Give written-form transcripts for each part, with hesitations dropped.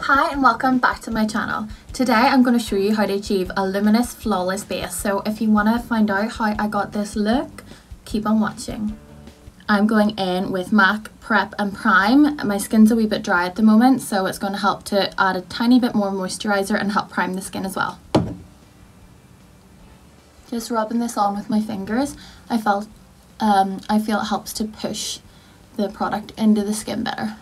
Hi and welcome back to my channel. Today I'm going to show you how to achieve a luminous flawless base. So if you want to find out how I got this look, keep on watching. I'm going in with MAC Prep and Prime. My skin's a wee bit dry at the moment, so it's going to help to add a tiny bit more moisturizer and help prime the skin as well. Just rubbing this on with my fingers, I feel it helps to push the product into the skin better.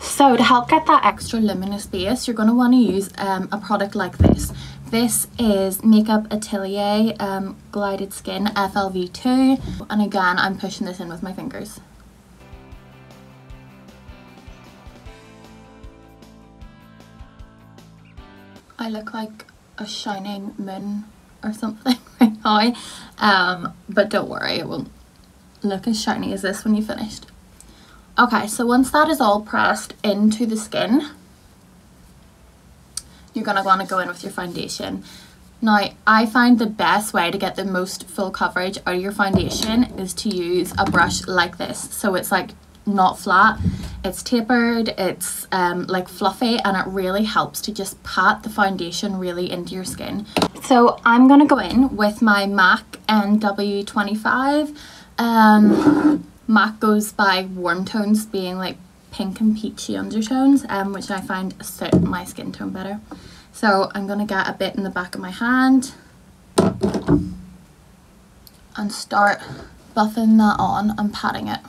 So to help get that extra luminous base, you're going to want to use a product like this. This is Makeup Atelier Glided Skin FLV2, and again I'm pushing this in with my fingers. I look like a shining moon or something right now, but don't worry, it won't look as shiny as this when you've finished. Okay, so once that is all pressed into the skin, you're going to want to go in with your foundation. Now, I find the best way to get the most full coverage out of your foundation is to use a brush like this. So it's like not flat, it's tapered, it's like fluffy, and it really helps to just pat the foundation really into your skin. So I'm going to go in with my MAC NW25. MAC goes by warm tones, being like pink and peachy undertones, which I find suit my skin tone better. So I'm going to get a bit in the back of my hand and start buffing that on and patting it.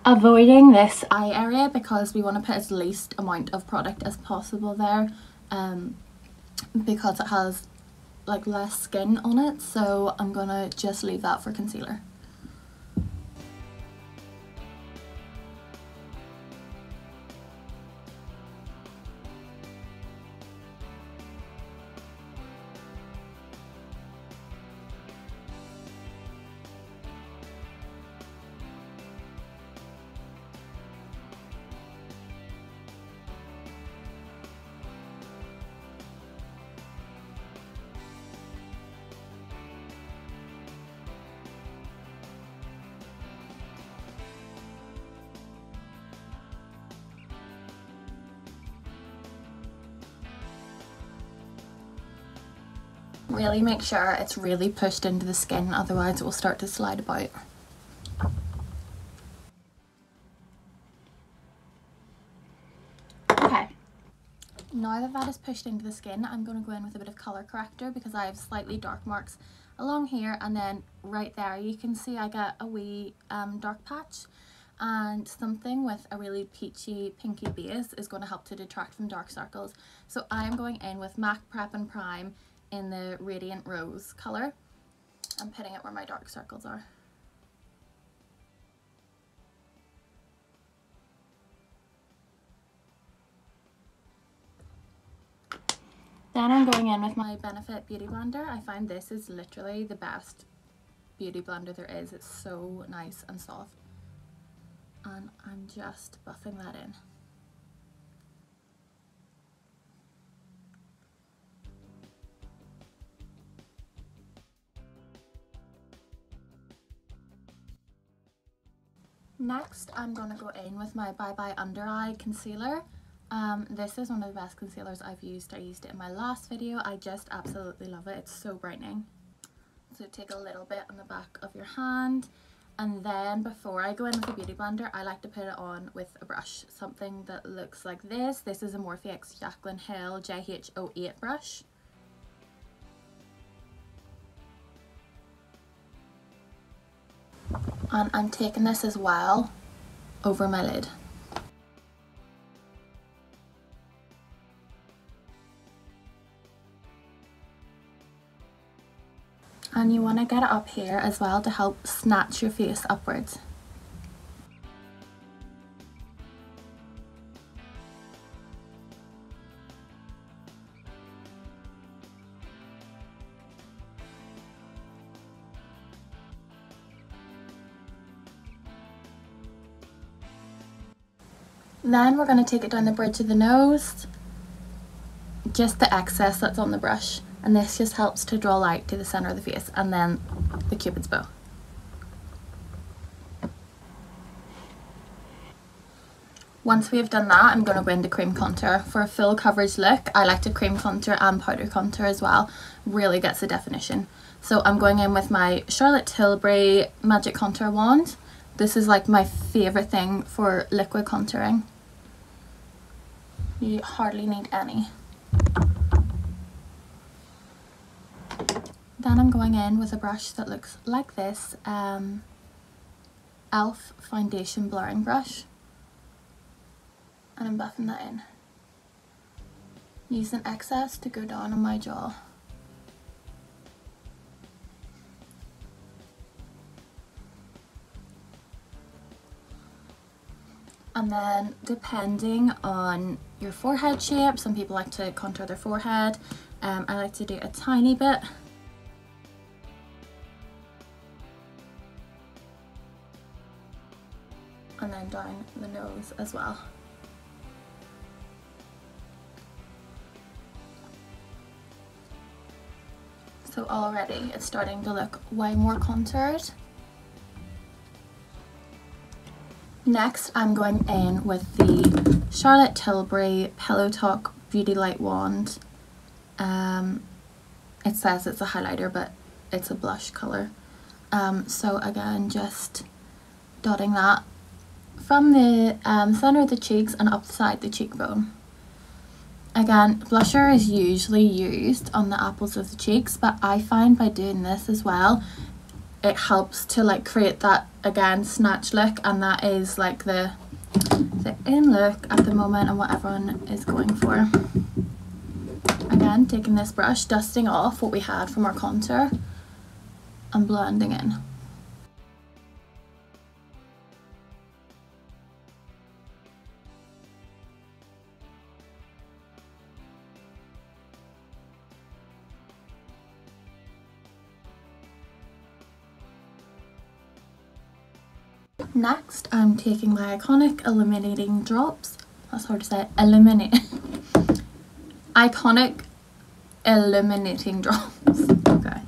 Avoiding this eye area because we want to put as least amount of product as possible there, because it has like less skin on it, so I'm gonna just leave that for concealer. Really make sure it's really pushed into the skin, otherwise it will start to slide about. Okay, now that that is pushed into the skin, I'm going to go in with a bit of colour corrector because I have slightly dark marks along here, and then right there you can see I get a wee dark patch, and something with a really peachy pinky base is going to help to detract from dark circles. So I'm going in with MAC Prep and Prime in the Radiant Rose colour. I'm putting it where my dark circles are. Then I'm going in with my Benefit Beauty Blender. I find this is literally the best beauty blender there is. It's so nice and soft. And I'm just buffing that in. Next, I'm going to go in with my Bye Bye Under Eye Concealer. This is one of the best concealers I've used. I used it in my last video. I just absolutely love it. It's so brightening. So take a little bit on the back of your hand, and then before I go in with a beauty blender, I like to put it on with a brush. Something that looks like this. This is a Morphe X Jaclyn Hill JH08 brush. And I'm taking this as well over my lid. And you want to get it up here as well to help snatch your face upwards. Then we're going to take it down the bridge of the nose, just the excess that's on the brush, and this just helps to draw light to the center of the face, and then the cupid's bow. Once we've done that, I'm going to go into cream contour. For a full coverage look, I like to cream contour and powder contour as well. Really gets the definition. So I'm going in with my Charlotte Tilbury Magic Contour Wand. This is like my favourite thing for liquid contouring. You hardly need any. Then I'm going in with a brush that looks like this, e.l.f. foundation blurring brush. And I'm buffing that in. Using excess to go down on my jaw. And then depending on your forehead shape, some people like to contour their forehead. I like to do a tiny bit. And then down the nose as well. So already it's starting to look way more contoured. Next, I'm going in with the Charlotte Tilbury Pillow Talk Beauty Light Wand. It says it's a highlighter, but it's a blush colour. So again, just dotting that from the centre of the cheeks and upside the cheekbone. Again, blusher is usually used on the apples of the cheeks, but I find by doing this as well, it helps to like create that, again, snatch look, and that is like the in look at the moment and what everyone is going for. Again, taking this brush, dusting off what we had from our contour and blending in. Next, I'm taking my iconic illuminating drops. That's hard to say. Iconic illuminating drops. Okay.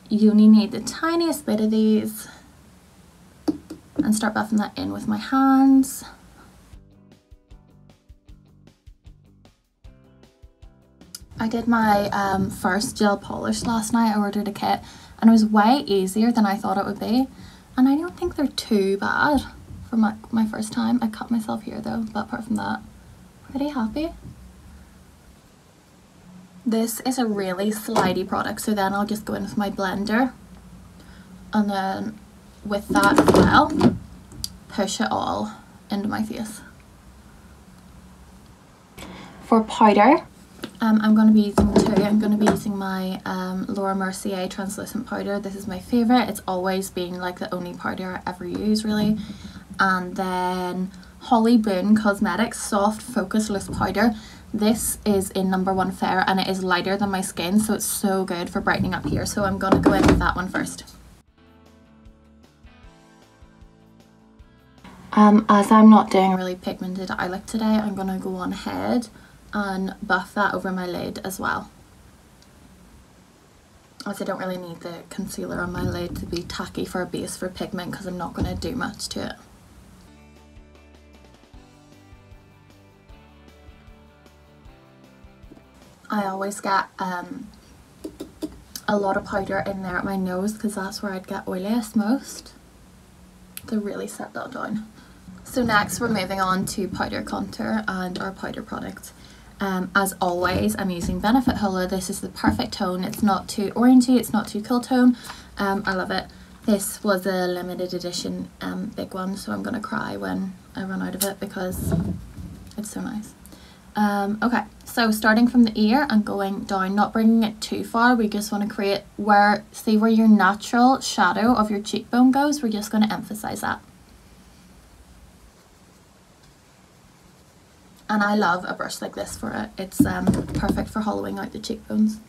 You only need the tiniest bit of these, and start buffing that in with my hands. I did my first gel polish last night. I ordered a kit, and it was way easier than I thought it would be. And I don't think they're too bad for my first time. I cut myself here though, but apart from that, pretty happy. This is a really slidey product, so then I'll just go in with my blender, and then with that as well, push it all into my face. For powder, I'm going to be using two. I'm going to be using my Laura Mercier translucent powder. This is my favourite. It's always been like the only powder I ever use, really. And then Boon Cosmetics Soft Focus Loose Powder. This is in #1 Fair, and it is lighter than my skin, so it's so good for brightening up here. So I'm going to go in with that one first. As I'm not doing a really pigmented eye look today, I'm going to go on ahead and buff that over my lid as well. As I don't really need the concealer on my lid to be tacky for a base for pigment, because I'm not going to do much to it. I always get a lot of powder in there at my nose, because that's where I'd get oiliest most, to really set that down. So next we're moving on to powder contour and our powder product. As always, I'm using Benefit Hoola. This is the perfect tone. It's not too orangey, it's not too cool tone. I love it. This was a limited edition big one, so I'm gonna cry when I run out of it because it's so nice. Okay, so starting from the ear and going down, not bringing it too far. We just want to create see where your natural shadow of your cheekbone goes. We're just going to emphasize that. And I love a brush like this for it. It's perfect for hollowing out the cheekbones.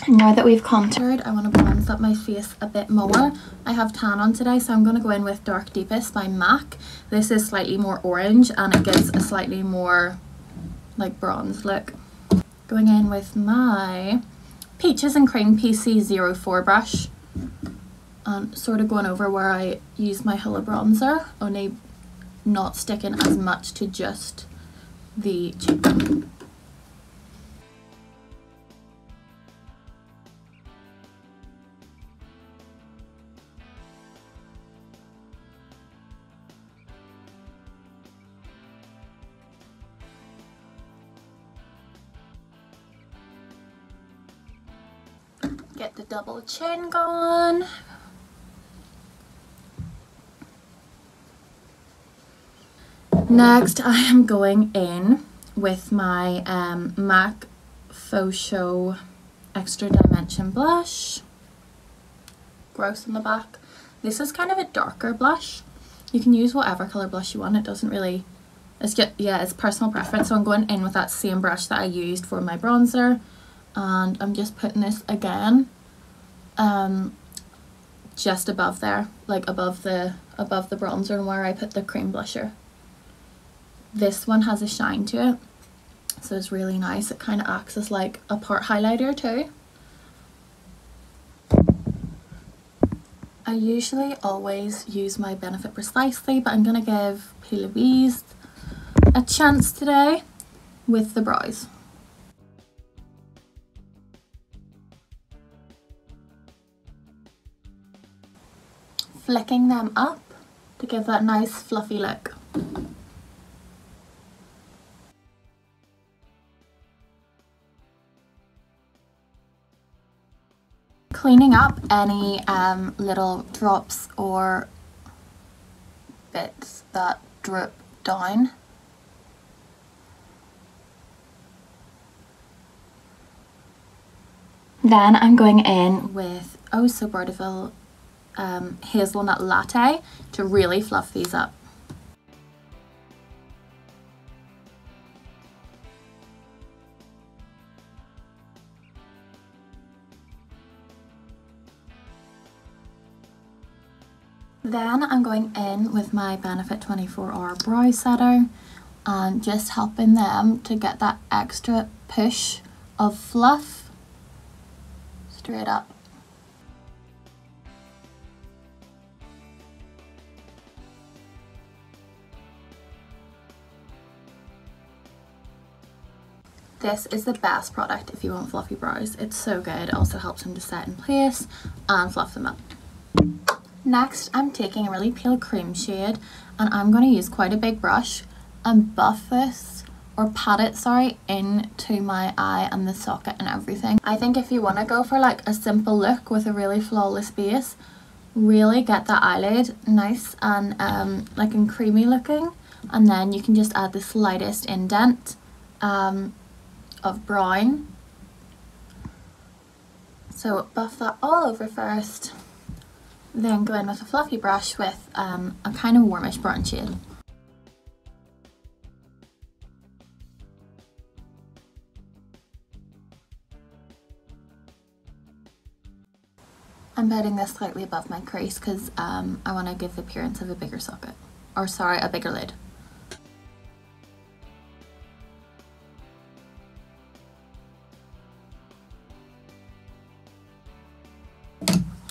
Now that we've contoured, I want to bronze up my face a bit more. I have tan on today, so I'm going to go in with Dark Deepest by MAC. This is slightly more orange and it gives a slightly more like bronze look. Going in with my Peaches and Cream PC04 brush and sort of going over where I use my Hoola bronzer, only not sticking as much to just the cheekbone. Get the double chin going. Next, I am going in with my MAC Faux Extra Dimension blush. Gross in the back. This is kind of a darker blush. You can use whatever colour blush you want. It doesn't really, it's just, yeah, it's personal preference. So I'm going in with that same brush that I used for my bronzer. And I'm just putting this again just above there, like above the bronzer and where I put the cream blusher. This one has a shine to it, so it's really nice. It kind of acts as like a part highlighter too. I usually always use my Benefit Precisely, but I'm gonna give Plouise a chance today with the brows. Flicking them up to give that nice fluffy look. Cleaning up any little drops or bits that drip down. Then I'm going in with oh so beautiful Hazlenutte Latte to really fluff these up. Then I'm going in with my Benefit 24-Hour Brow Setter and just helping them to get that extra push of fluff straight up. This is the best product if you want fluffy brows. It's so good. It also helps them to set in place and fluff them up. Next, I'm taking a really pale cream shade and I'm going to use quite a big brush and buff this, or pat it, sorry, into my eye and the socket and everything. I think if you want to go for like a simple look with a really flawless base, really get that eyelid nice and like and creamy looking, and then you can just add the slightest indent of brown. So buff that all over first, then go in with a fluffy brush with a kind of warmish brown shade. I'm putting this slightly above my crease because I want to give the appearance of a bigger socket, or sorry, a bigger lid.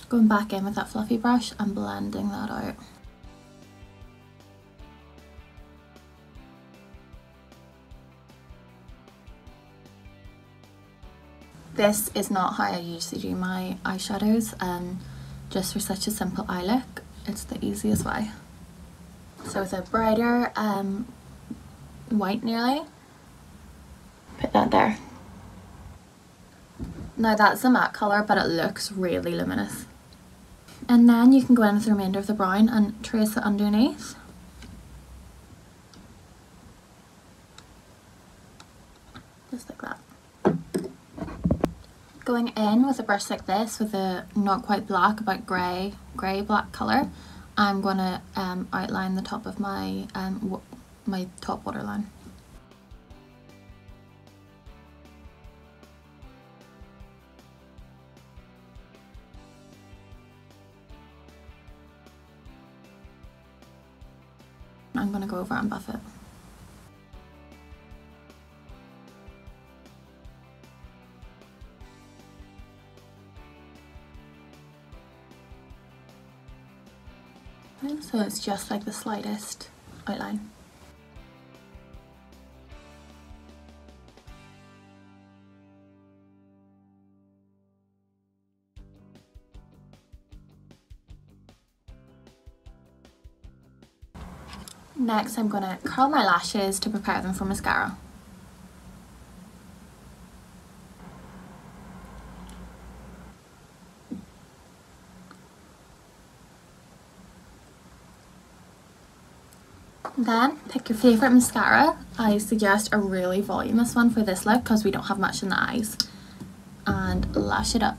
Going back in with that fluffy brush and blending that out. This is not how I usually do my eyeshadows, just for such a simple eye look, it's the easiest way. So with a brighter white nearly, put that there. Now that's a matte colour, but it looks really luminous. And then you can go in with the remainder of the brown and trace it underneath. Just like that. Going in with a brush like this with a not quite black, about grey black colour, I'm going to outline the top of my my top waterline. I'm going to go over and buff it. So it's just like the slightest outline. Next, I'm going to curl my lashes to prepare them for mascara. Then pick your favourite mascara. I suggest a really voluminous one for this look because we don't have much in the eyes. And lash it up.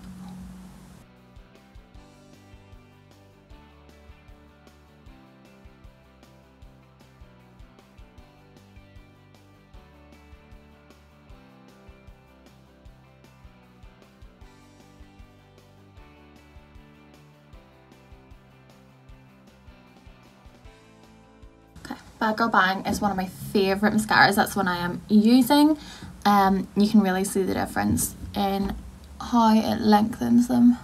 Bad Girl Bang is one of my favourite mascaras. That's one I am using. You can really see the difference in how it lengthens them.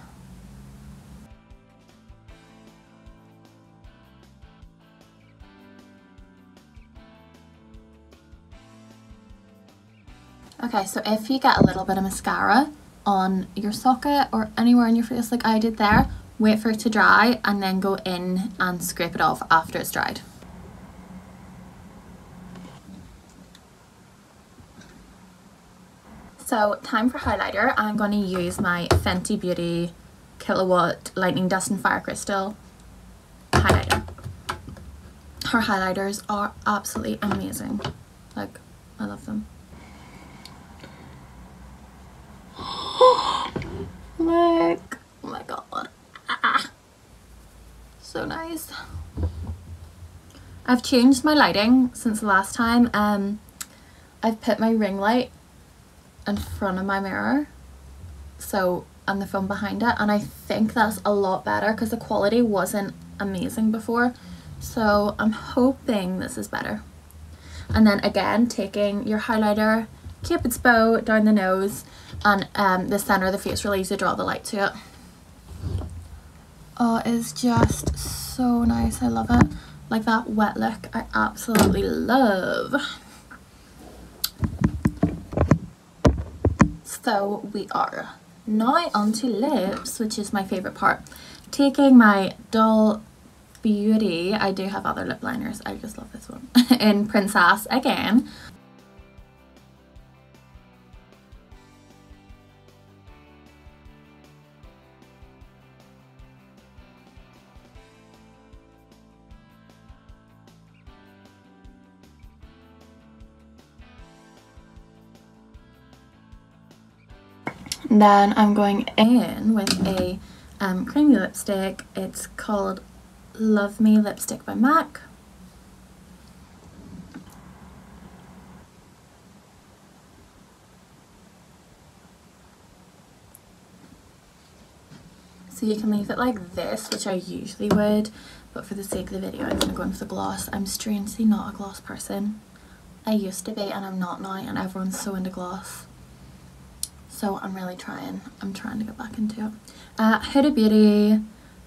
Okay, so if you get a little bit of mascara on your socket or anywhere on your face like I did there, wait for it to dry and then go in and scrape it off after it's dried. So time for highlighter. I'm going to use my Fenty Beauty Kilawatt Lightning Dust and Fire Crystal highlighter. Her highlighters are absolutely amazing. Like, I love them. Look, oh my god, so nice. I've changed my lighting since the last time. I've put my ring light in front of my mirror, so and the phone behind it, and I think that's a lot better because the quality wasn't amazing before, so I'm hoping this is better. And then again, taking your highlighter, Cupid's bow down the nose and the center of the face, really easy to draw the light to it. Oh, it's just so nice. I love it. Like that wet look, I absolutely love. So we are now onto lips, which is my favorite part. Taking my Dull Beauty, I do have other lip liners, I just love this one, in Princess again. Then I'm going in with a creamy lipstick. It's called Love Me Lipstick by MAC. So you can leave it like this, which I usually would, but for the sake of the video I'm going to go in with the gloss. I'm strangely not a gloss person. I used to be and I'm not now, and everyone's so into gloss. So I'm really trying. I'm trying to get back into it. Huda Beauty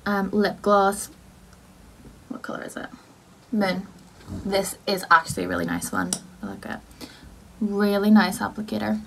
lip gloss. What colour is it? Moon. This is actually a really nice one. I like it. Really nice applicator.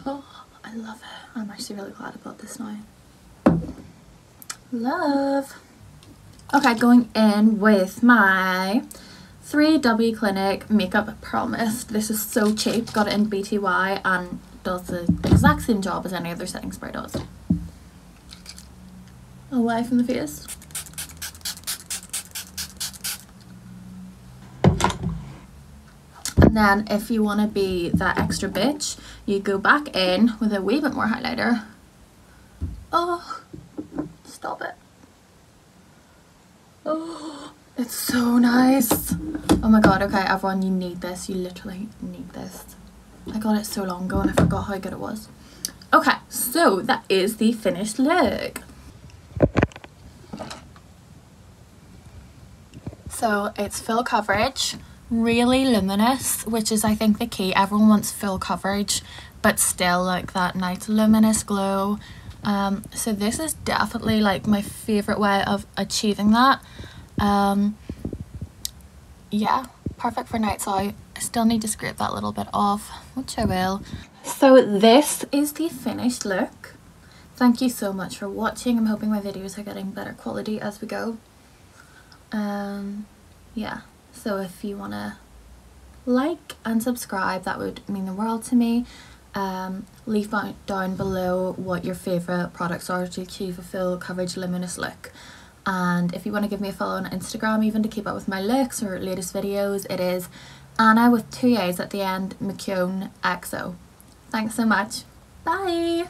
Oh, I love it. I'm actually really glad about this now. Love. Okay, going in with my 3W Clinic Makeup Promised. This is so cheap. Got it in BTY and does the exact same job as any other setting spray does. Away from the face. And then if you want to be that extra bitch, you go back in with a wee bit more highlighter. Oh, stop it. Oh, it's so nice. Oh my god, okay everyone, you need this. You literally need this. I got it so long ago and I forgot how good it was. Okay, so that is the finished look. So it's full coverage, really luminous, which is I think the key. Everyone wants full coverage but still like that nice luminous glow. So this is definitely like my favorite way of achieving that. Yeah, perfect for nights out. I still need to scrape that little bit off, which I will. So this is the finished look. Thank you so much for watching. I'm hoping my videos are getting better quality as we go. Yeah, so if you want to like and subscribe, that would mean the world to me. Leave down below what your favourite products are to achieve a full coverage luminous look. And if you want to give me a follow on Instagram even to keep up with my looks or latest videos, it is Anna with 2 A's at the end, Mochaccino XO. Thanks so much. Bye!